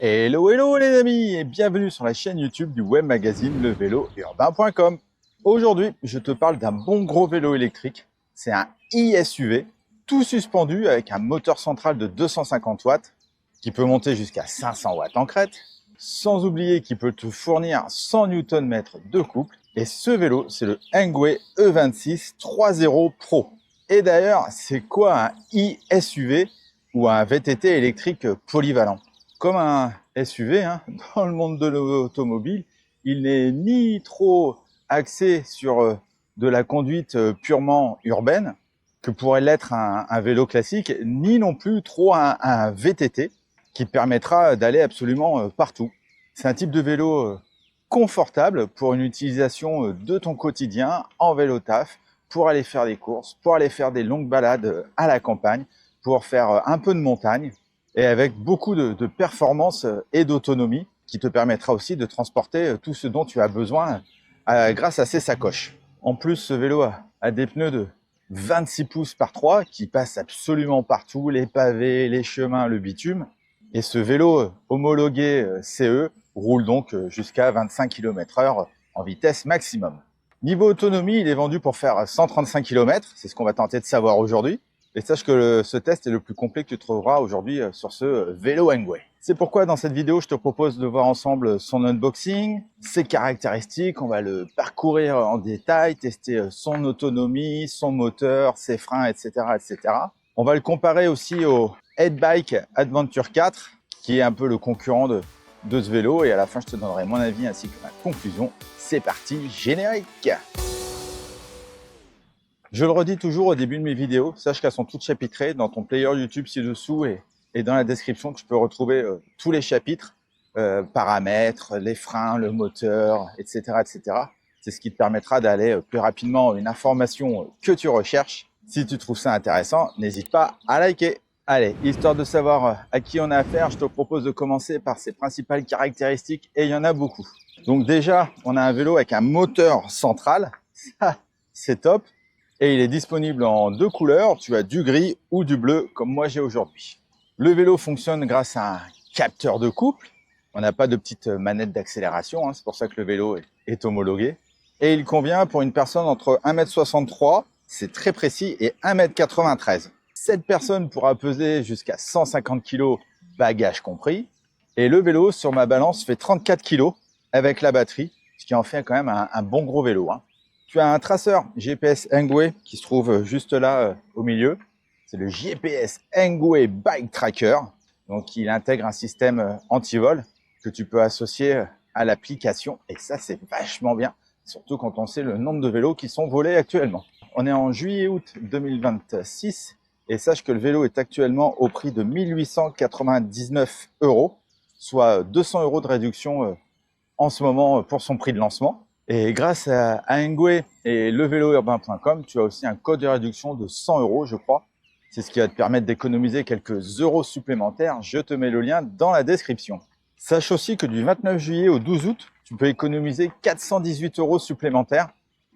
Hello, hello les amis et bienvenue sur la chaîne YouTube du web magazine levélourbain.com. Aujourd'hui, je te parle d'un bon gros vélo électrique. C'est un e-SUV, tout suspendu avec un moteur central de 250 watts qui peut monter jusqu'à 500 watts en crête, sans oublier qu'il peut te fournir 100 Nm de couple. Et ce vélo, c'est le Engwe E26 3.0 Pro. Et d'ailleurs, c'est quoi un e-SUV ou un VTT électrique polyvalent? Comme un SUV, dans le monde de l'automobile, il n'est ni trop axé sur de la conduite purement urbaine, que pourrait l'être un vélo classique, ni non plus trop un VTT qui te permettra d'aller absolument partout. C'est un type de vélo confortable pour une utilisation de ton quotidien en vélo taf, pour aller faire des courses, pour aller faire des longues balades à la campagne, pour faire un peu de montagne, et avec beaucoup de performance et d'autonomie qui te permettra aussi de transporter tout ce dont tu as besoin grâce à ces sacoches. En plus, ce vélo a des pneus de 26 pouces par 3 qui passent absolument partout, les pavés, les chemins, le bitume. Et ce vélo homologué CE roule donc jusqu'à 25 km/h en vitesse maximum. Niveau autonomie, il est vendu pour faire 135 km, c'est ce qu'on va tenter de savoir aujourd'hui. Et sache que ce test est le plus complet que tu trouveras aujourd'hui sur ce vélo Engwe. C'est pourquoi dans cette vidéo, je te propose de voir ensemble son unboxing, ses caractéristiques, on va le parcourir en détail, tester son autonomie, son moteur, ses freins, etc., etc. On va le comparer aussi au Headbike Adventure 4, qui est un peu le concurrent de ce vélo. Et à la fin, je te donnerai mon avis ainsi que ma conclusion. C'est parti, générique! Je le redis toujours au début de mes vidéos, sache qu'elles sont toutes chapitrées dans ton player YouTube ci-dessous et dans la description que tu peux retrouver tous les chapitres, paramètres, les freins, le moteur, etc., etc. C'est ce qui te permettra d'aller plus rapidement une information que tu recherches. Si tu trouves ça intéressant, n'hésite pas à liker. Allez, histoire de savoir à qui on a affaire, je te propose de commencer par ses principales caractéristiques, et il y en a beaucoup. Donc déjà, on a un vélo avec un moteur central, ça c'est top. Et il est disponible en deux couleurs, tu as du gris ou du bleu comme moi j'ai aujourd'hui. Le vélo fonctionne grâce à un capteur de couple, on n'a pas de petite manette d'accélération, c'est pour ça que le vélo est homologué. Et il convient pour une personne entre 1m63, c'est très précis, et 1m93. Cette personne pourra peser jusqu'à 150 kg, bagages compris. Et le vélo sur ma balance fait 34 kg avec la batterie, ce qui en fait quand même un bon gros vélo. Tu as un traceur GPS Engwe qui se trouve juste là au milieu. C'est le GPS Engwe Bike Tracker. Donc, il intègre un système anti-vol que tu peux associer à l'application. Et ça, c'est vachement bien. Surtout quand on sait le nombre de vélos qui sont volés actuellement. On est en juillet-août 2026. Et sache que le vélo est actuellement au prix de 1899 €, soit 200 € de réduction en ce moment pour son prix de lancement. Et grâce à Engwe et levélourbain.com, tu as aussi un code de réduction de 100 €, je crois. C'est ce qui va te permettre d'économiser quelques euros supplémentaires. Je te mets le lien dans la description. Sache aussi que du 29 juillet au 12 août, tu peux économiser 418 € supplémentaires.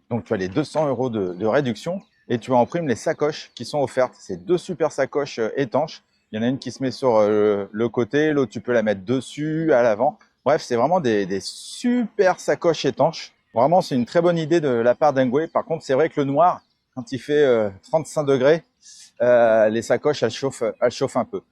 Donc tu as les 200 € de réduction et tu as en prime les sacoches qui sont offertes. C'est deux super sacoches étanches. Il y en a une qui se met sur le côté, l'autre tu peux la mettre dessus, à l'avant. Bref, c'est vraiment des super sacoches étanches. Vraiment, c'est une très bonne idée de la part d'Engwe. Par contre, c'est vrai que le noir, quand il fait 35 degrés, les sacoches, elles chauffent un peu.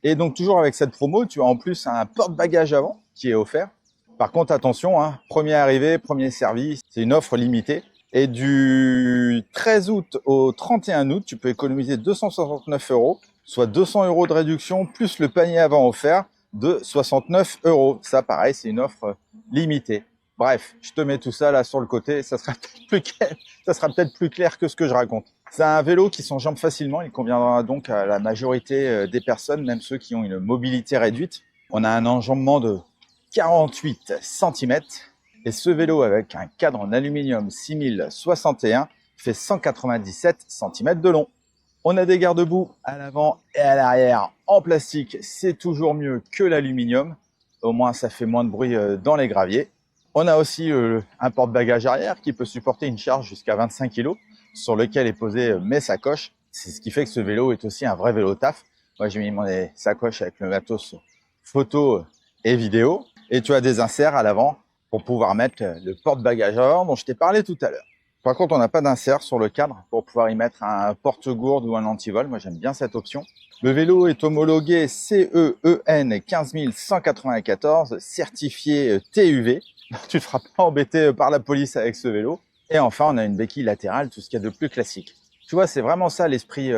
Et donc, toujours avec cette promo, tu as en plus un porte-bagages avant qui est offert. Par contre, attention, premier arrivé, premier servi, c'est une offre limitée. Et du 13 août au 31 août, tu peux économiser 269 €, soit 200 € de réduction, plus le panier avant offert de 69 €. Ça, pareil, c'est une offre limitée. Bref, je te mets tout ça là sur le côté, ça sera peut-être plus clair que ce que je raconte. C'est un vélo qui s'enjambe facilement, il conviendra donc à la majorité des personnes, même ceux qui ont une mobilité réduite. On a un enjambement de 48 cm et ce vélo avec un cadre en aluminium 6061 fait 197 cm de long. On a des garde-boue à l'avant et à l'arrière en plastique, c'est toujours mieux que l'aluminium. Au moins, ça fait moins de bruit dans les graviers. On a aussi un porte-bagages arrière qui peut supporter une charge jusqu'à 25 kg sur lequel est posé mes sacoches. C'est ce qui fait que ce vélo est aussi un vrai vélo taf. Moi, j'ai mis mes sacoches avec le matos photo et vidéo. Et tu as des inserts à l'avant pour pouvoir mettre le porte-bagages à avant dont je t'ai parlé tout à l'heure. Par contre, on n'a pas d'insert sur le cadre pour pouvoir y mettre un porte-gourde ou un antivol. Moi, j'aime bien cette option. Le vélo est homologué CEEN 15194, certifié TUV. Tu ne te feras pas embêter par la police avec ce vélo. Et enfin, on a une béquille latérale, tout ce qu'il y a de plus classique. Tu vois, c'est vraiment ça l'esprit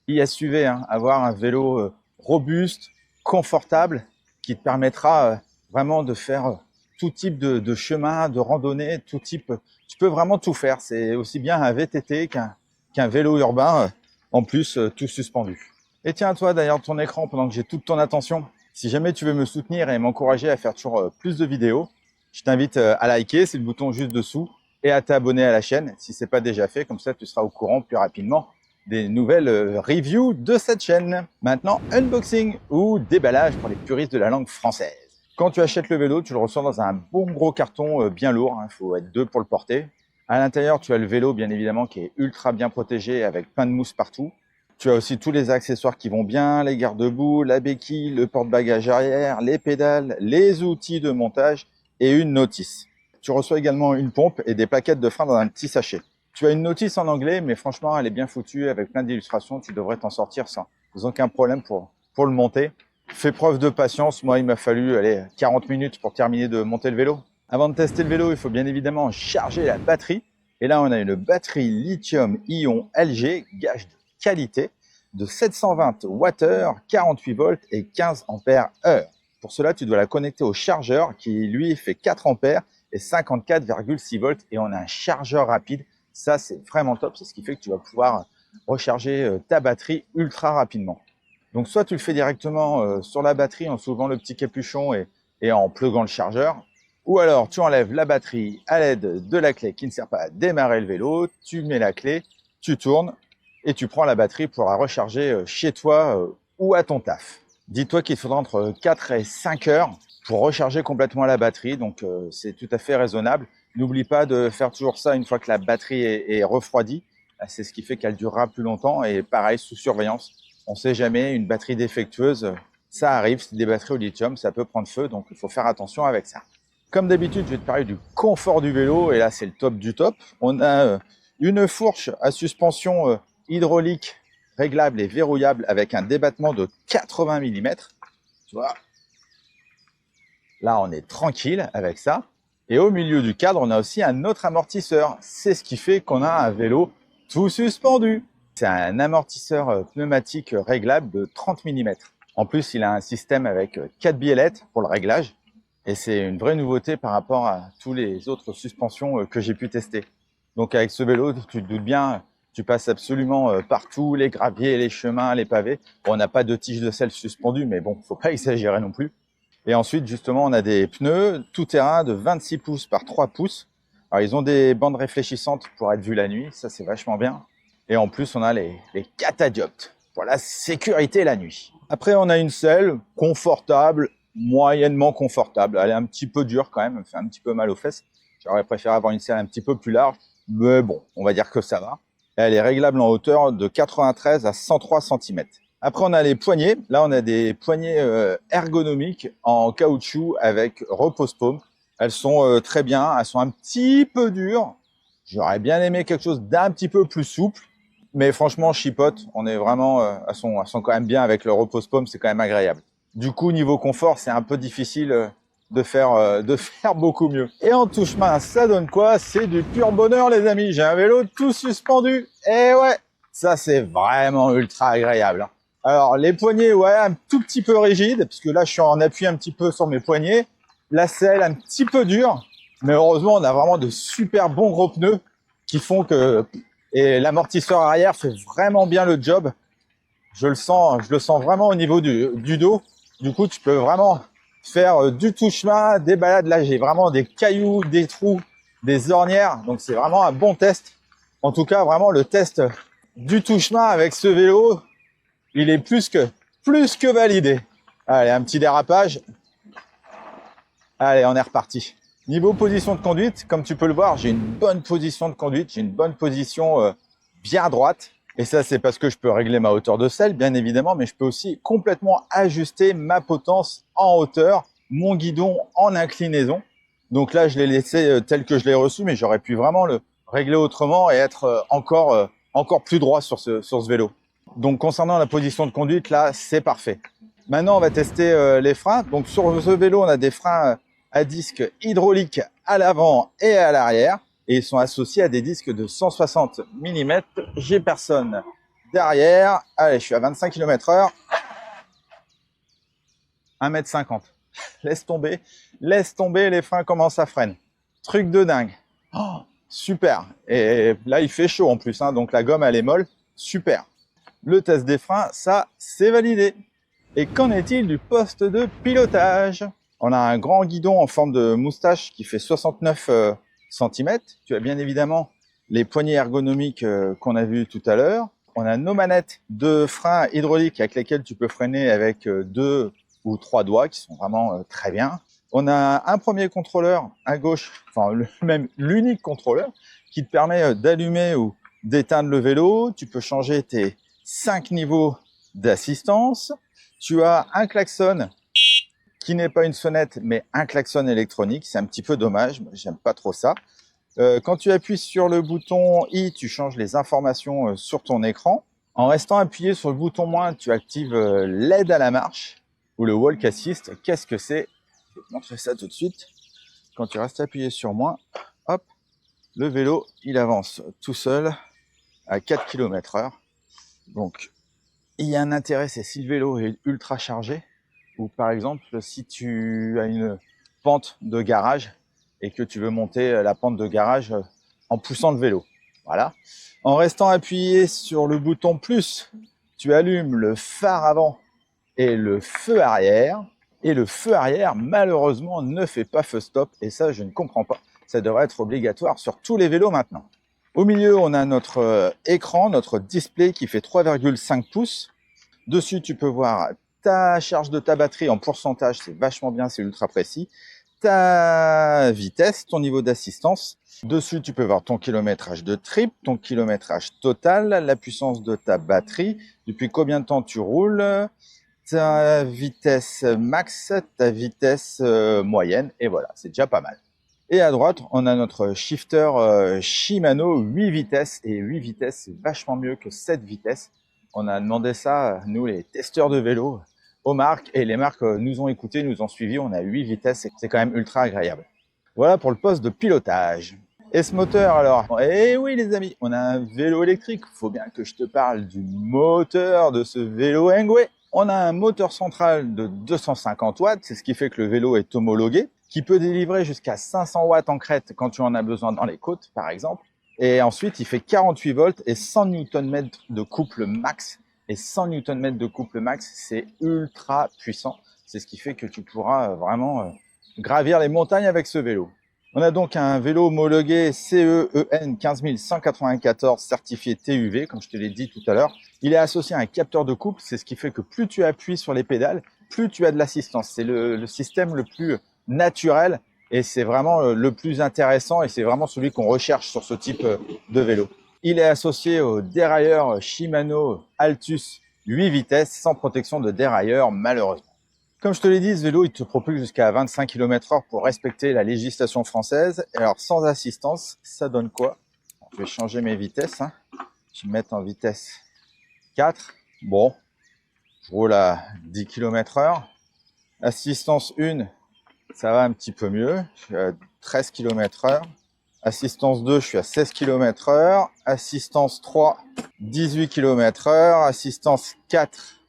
ISUV, hein, avoir un vélo robuste, confortable, qui te permettra vraiment de faire tout type de chemin, de randonnée, tout type. Tu peux vraiment tout faire. C'est aussi bien un VTT qu'un vélo urbain, en plus tout suspendu. Et tiens, toi, derrière ton écran, pendant que j'ai toute ton attention, si jamais tu veux me soutenir et m'encourager à faire toujours plus de vidéos, je t'invite à liker, c'est le bouton juste dessous, et à t'abonner à la chaîne si ce n'est pas déjà fait. Comme ça, tu seras au courant plus rapidement des nouvelles reviews de cette chaîne. Maintenant, unboxing ou déballage pour les puristes de la langue française. Quand tu achètes le vélo, tu le reçois dans un bon gros carton bien lourd. Il faut être deux pour le porter. À l'intérieur, tu as le vélo, bien évidemment, qui est ultra bien protégé avec plein de mousse partout. Tu as aussi tous les accessoires qui vont bien, les garde-boue, la béquille, le porte-bagages arrière, les pédales, les outils de montage et une notice. Tu reçois également une pompe et des plaquettes de frein dans un petit sachet. Tu as une notice en anglais, mais franchement, elle est bien foutue avec plein d'illustrations. Tu devrais t'en sortir sans aucun problème pour le monter. Fais preuve de patience. Moi, il m'a fallu 40 minutes pour terminer de monter le vélo. Avant de tester le vélo, il faut bien évidemment charger la batterie. Et là, on a une batterie lithium-ion LG, gage de qualité, de 720 Wh, 48 volts et 15 ampères heure. Pour cela, tu dois la connecter au chargeur qui, lui, fait 4 ampères et 54,6 volts. Et on a un chargeur rapide. Ça, c'est vraiment top. C'est ce qui fait que tu vas pouvoir recharger ta batterie ultra rapidement. Donc, soit tu le fais directement sur la batterie en soulevant le petit capuchon et en pluguant le chargeur. Ou alors, tu enlèves la batterie à l'aide de la clé qui ne sert pas à démarrer le vélo. Tu mets la clé, tu tournes et tu prends la batterie pour la recharger chez toi ou à ton taf. Dis-toi qu'il faudra entre 4 et 5 heures pour recharger complètement la batterie. Donc, c'est tout à fait raisonnable. N'oublie pas de faire toujours ça une fois que la batterie est refroidie. C'est ce qui fait qu'elle durera plus longtemps. Et pareil, sous surveillance. On ne sait jamais, une batterie défectueuse, ça arrive. C'est des batteries au lithium, ça peut prendre feu. Donc, il faut faire attention avec ça. Comme d'habitude, je vais te parler du confort du vélo. Et là, c'est le top du top. On a une fourche à suspension hydraulique réglable et verrouillable avec un débattement de 80 mm. Tu vois, là, on est tranquille avec ça. Et au milieu du cadre, on a aussi un autre amortisseur. C'est ce qui fait qu'on a un vélo tout suspendu. C'est un amortisseur pneumatique réglable de 30 mm. En plus, il a un système avec 4 biellettes pour le réglage. Et c'est une vraie nouveauté par rapport à tous les autres suspensions que j'ai pu tester. Donc avec ce vélo, tu te doutes bien, tu passes absolument partout, les graviers, les chemins, les pavés. Bon, on n'a pas de tige de selle suspendue, mais bon, faut pas exagérer non plus. Et ensuite, justement, on a des pneus tout-terrain de 26 pouces par 3 pouces. Alors, ils ont des bandes réfléchissantes pour être vus la nuit. Ça, c'est vachement bien. Et en plus, on a les catadioptes pour la sécurité la nuit. Après, on a une selle confortable, moyennement confortable. Elle est un petit peu dure quand même. Elle fait un petit peu mal aux fesses. J'aurais préféré avoir une selle un petit peu plus large. Mais bon, on va dire que ça va. Elle est réglable en hauteur de 93 à 103 cm. Après, on a les poignées. Là, on a des poignées ergonomiques en caoutchouc avec repose-paume. Elles sont très bien. Elles sont un petit peu dures. J'aurais bien aimé quelque chose d'un petit peu plus souple. Mais franchement, chipote, on est vraiment, elles sont quand même bien avec le repose-paume. C'est quand même agréable. Du coup, niveau confort, c'est un peu difficile de faire beaucoup mieux. Et en touche-main, ça donne quoi? C'est du pur bonheur, les amis. J'ai un vélo tout suspendu. Et ouais, ça, c'est vraiment ultra agréable. Alors, les poignets, ouais, un tout petit peu rigides, puisque là, je suis en appui un petit peu sur mes poignets. La selle, un petit peu dure, mais heureusement, on a vraiment de super bons gros pneus qui font que... Et l'amortisseur arrière fait vraiment bien le job. Je le sens vraiment au niveau du dos. Du coup, tu peux vraiment faire du tout-chemin, des balades. Là, j'ai vraiment des cailloux, des trous, des ornières. Donc, c'est vraiment un bon test. En tout cas, vraiment, le test du tout-chemin avec ce vélo, il est plus que validé. Allez, un petit dérapage. Allez, on est reparti. Niveau position de conduite, comme tu peux le voir, j'ai une bonne position de conduite. J'ai une bonne position bien droite. Et ça, c'est parce que je peux régler ma hauteur de selle, bien évidemment, mais je peux aussi complètement ajuster ma potence en hauteur mon guidon en inclinaison. Donc là, je l'ai laissé tel que je l'ai reçu, mais j'aurais pu vraiment le régler autrement et être encore plus droit sur ce vélo. Donc concernant la position de conduite, là, c'est parfait. Maintenant, on va tester les freins. Donc sur ce vélo, on a des freins à disque hydraulique à l'avant et à l'arrière. Et ils sont associés à des disques de 160 mm. J'ai personne derrière. Allez, je suis à 25 km/h. 1,50 m. Laisse tomber, les freins, comment ça freine. Truc de dingue. Oh, super. Et là, il fait chaud en plus, hein, donc la gomme, elle est molle. Super. Le test des freins, ça, c'est validé. Et qu'en est-il du poste de pilotage? On a un grand guidon en forme de moustache qui fait 69 cm. Tu as bien évidemment les poignées ergonomiques qu'on a vues tout à l'heure. On a nos manettes de frein hydrauliques avec lesquelles tu peux freiner avec 2 ou 3 doigts qui sont vraiment très bien. On a un premier contrôleur à gauche, enfin même l'unique contrôleur qui te permet d'allumer ou d'éteindre le vélo. Tu peux changer tes 5 niveaux d'assistance. Tu as un klaxon qui n'est pas une sonnette, mais un klaxon électronique. C'est un petit peu dommage, j'aime pas trop ça. Quand tu appuies sur le bouton I, tu changes les informations sur ton écran. En restant appuyé sur le bouton moins, tu actives l'aide à la marche ou le walk assist. Qu'est-ce que c'est? Je vais te montrer ça tout de suite. Quand tu restes appuyé sur moins, hop, le vélo, il avance tout seul à 4 km/h. Donc, il y a un intérêt, c'est si le vélo est ultra chargé, ou par exemple, si tu as une pente de garage et que tu veux monter la pente de garage en poussant le vélo. Voilà. En restant appuyé sur le bouton plus, tu allumes le phare avant et le feu arrière. Et le feu arrière, malheureusement, ne fait pas feu stop. Et ça, je ne comprends pas. Ça devrait être obligatoire sur tous les vélos maintenant. Au milieu, on a notre écran, notre display qui fait 3,5 pouces. Dessus, tu peux voir ta charge de ta batterie en pourcentage. C'est vachement bien, c'est ultra précis. Ta vitesse, ton niveau d'assistance. Dessus, tu peux voir ton kilométrage de trip, ton kilométrage total, la puissance de ta batterie, depuis combien de temps tu roules, ta vitesse max, ta vitesse moyenne, et voilà, c'est déjà pas mal. Et à droite, on a notre shifter Shimano 8 vitesses, et 8 vitesses, c'est vachement mieux que 7 vitesses. On a demandé ça, nous les testeurs de vélo, aux marques, et les marques nous ont écoutés, nous ont suivis. On a 8 vitesses, c'est quand même ultra agréable. Voilà pour le poste de pilotage. Et ce moteur alors? Eh oui les amis, on a un vélo électrique. Faut bien que je te parle du moteur de ce vélo Engwe. On a un moteur central de 250 watts, c'est ce qui fait que le vélo est homologué, qui peut délivrer jusqu'à 500 watts en crête quand tu en as besoin dans les côtes par exemple. Et ensuite, il fait 48 volts et 100 Nm de couple max. Et 100 Nm de couple max, c'est ultra puissant. C'est ce qui fait que tu pourras vraiment gravir les montagnes avec ce vélo. On a donc un vélo homologué CEEN 15194 certifié TUV, comme je te l'ai dit tout à l'heure. Il est associé à un capteur de couple, c'est ce qui fait que plus tu appuies sur les pédales, plus tu as de l'assistance. C'est le système le plus naturel et c'est vraiment le plus intéressant et c'est vraiment celui qu'on recherche sur ce type de vélo. Il est associé au dérailleur Shimano Altus 8 vitesses sans protection de dérailleur malheureusement. Comme je te l'ai dit, ce vélo, il te propulse jusqu'à 25 km/h pour respecter la législation française. Et alors, sans assistance, ça donne quoi? Je vais changer mes vitesses. Je vais me mettre en vitesse 4. Bon, je roule à 10 km/h. Assistance 1, ça va un petit peu mieux. Je suis à 13 km/h. Assistance 2, je suis à 16 km/h. Assistance 3, 18 km/h. Assistance 4,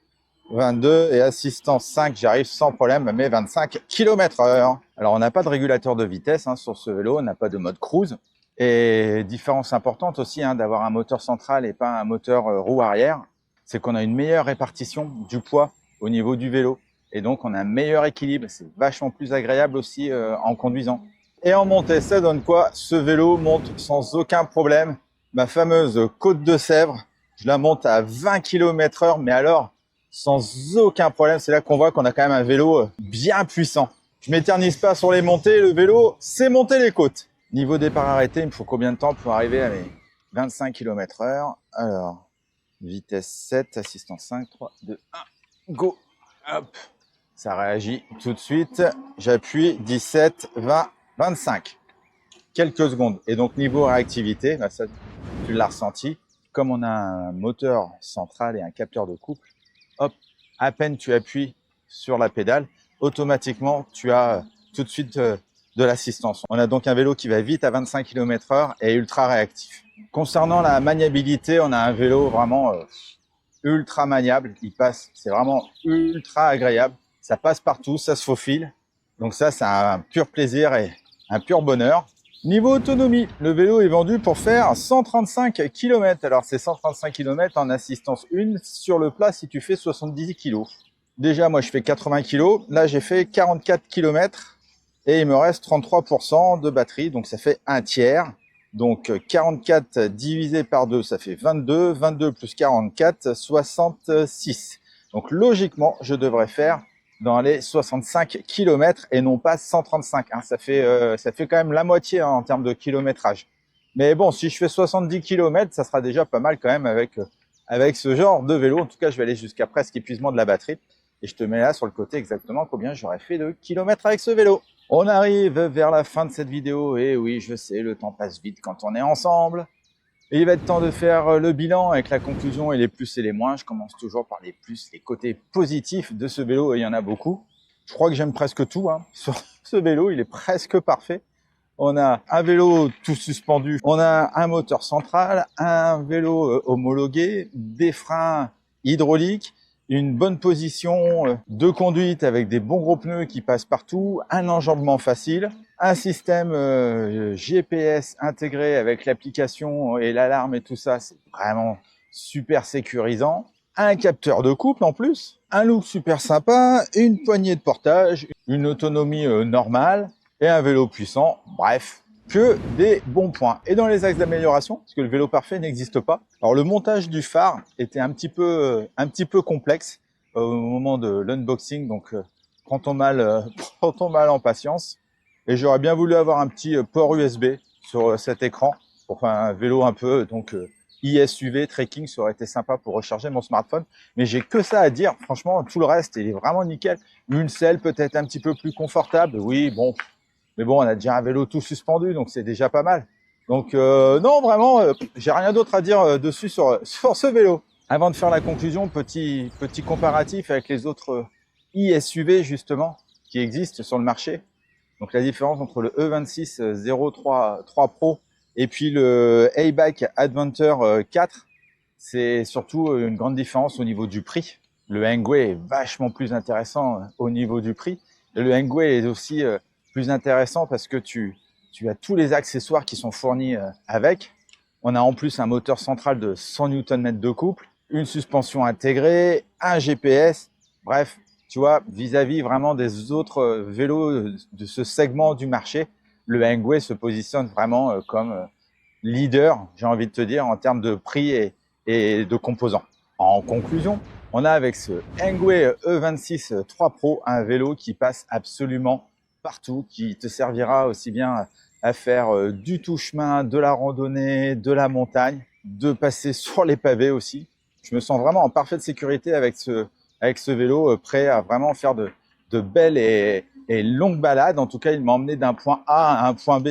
22 et assistance 5, j'arrive sans problème à mes 25 km/h. Alors on n'a pas de régulateur de vitesse sur ce vélo, on n'a pas de mode cruise. Et différence importante aussi d'avoir un moteur central et pas un moteur roue arrière, c'est qu'on a une meilleure répartition du poids au niveau du vélo. Et donc on a un meilleur équilibre, c'est vachement plus agréable aussi en conduisant. Et en montée, ça donne quoi? Ce vélo monte sans aucun problème. Ma fameuse Côte de Sèvres, je la monte à 20 km/h, mais alors sans aucun problème. C'est là qu'on voit qu'on a quand même un vélo bien puissant. Je m'éternise pas sur les montées, le vélo, c'est monter les côtes. Niveau départ arrêté, il me faut combien de temps pour arriver à mes 25 km/h? Alors, vitesse 7, assistance 5, 3, 2, 1, go. Hop. Ça réagit tout de suite. J'appuie 17, 20, 25. Quelques secondes. Et donc, niveau réactivité, bah ça, tu l'as ressenti. Comme on a un moteur central et un capteur de couple, hop, à peine tu appuies sur la pédale, automatiquement, tu as tout de suite de l'assistance. On a donc un vélo qui va vite à 25 km/h et ultra réactif. Concernant la maniabilité, on a un vélo vraiment ultra maniable. Il passe, c'est vraiment ultra agréable. Ça passe partout, ça se faufile. Donc ça, c'est un pur plaisir et un pur bonheur. Niveau autonomie, le vélo est vendu pour faire 135 km. Alors, c'est 135 km en assistance 1 sur le plat si tu fais 70 kg. Déjà, moi, je fais 80 kg. Là, j'ai fait 44 km et il me reste 33% de batterie. Donc, ça fait un tiers. Donc, 44 divisé par 2, ça fait 22. 22 plus 44, 66. Donc, logiquement, je devrais faire dans les 65 km et non pas 135. Hein. Ça fait quand même la moitié en termes de kilométrage. Mais bon, si je fais 70 km, ça sera déjà pas mal quand même avec ce genre de vélo. En tout cas, je vais aller jusqu'à presque épuisement de la batterie. Et je te mets là sur le côté exactement combien j'aurais fait de kilomètres avec ce vélo. On arrive vers la fin de cette vidéo. Et oui, je sais, le temps passe vite quand on est ensemble. Et il va être temps de faire le bilan avec la conclusion et les plus et les moins. Je commence toujours par les plus, les côtés positifs de ce vélo, et il y en a beaucoup. Je crois que j'aime presque tout hein. Sur ce vélo, il est presque parfait. On a un vélo tout suspendu, on a un moteur central, un vélo homologué, des freins hydrauliques, une bonne position de conduite avec des bons gros pneus qui passent partout, un enjambement facile, un système GPS intégré avec l'application et l'alarme et tout ça, c'est vraiment super sécurisant. Un capteur de couple en plus, un look super sympa, une poignée de portage, une autonomie normale et un vélo puissant. Bref, que des bons points. Et dans les axes d'amélioration, parce que le vélo parfait n'existe pas. Alors le montage du phare était un petit peu complexe au moment de l'unboxing, donc prends ton mal en patience. Et j'aurais bien voulu avoir un petit port USB sur cet écran pour faire un vélo un peu donc ISUV trekking, ça aurait été sympa pour recharger mon smartphone. Mais j'ai que ça à dire. Franchement, tout le reste il est vraiment nickel. Une selle peut-être un petit peu plus confortable. Oui, bon. Mais bon, on a déjà un vélo tout suspendu, donc c'est déjà pas mal. Donc non, vraiment, j'ai rien d'autre à dire dessus sur ce vélo. Avant de faire la conclusion, petit comparatif avec les autres ISUV justement qui existent sur le marché. Donc la différence entre le E26 03 Pro et puis le A-Bike Adventure 4, c'est surtout une grande différence au niveau du prix. Le Engwe est vachement plus intéressant au niveau du prix. Et le Engwe est aussi plus intéressant parce que tu as tous les accessoires qui sont fournis avec. On a en plus un moteur central de 100 Nm de couple, une suspension intégrée, un GPS. Bref, tu vois, vis-à-vis vraiment des autres vélos de ce segment du marché, le Engwe se positionne vraiment comme leader, j'ai envie de te dire, en termes de prix et de composants. En conclusion, on a avec ce Engwe E26 3 Pro un vélo qui passe absolument partout, qui te servira aussi bien à faire du tout-chemin, de la randonnée, de la montagne, de passer sur les pavés aussi. Je me sens vraiment en parfaite sécurité avec ce vélo, prêt à vraiment faire de belles et longues balades. En tout cas, il m'a emmené d'un point A à un point B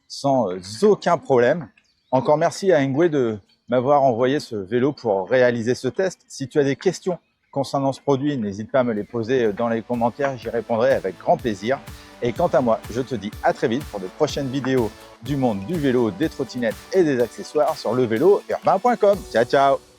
sans aucun problème. Encore merci à Engwe de m'avoir envoyé ce vélo pour réaliser ce test. Si tu as des questions concernant ce produit, n'hésite pas à me les poser dans les commentaires, j'y répondrai avec grand plaisir. Et quant à moi, je te dis à très vite pour de prochaines vidéos du monde du vélo, des trottinettes et des accessoires sur levélourbain.com. Ciao, ciao!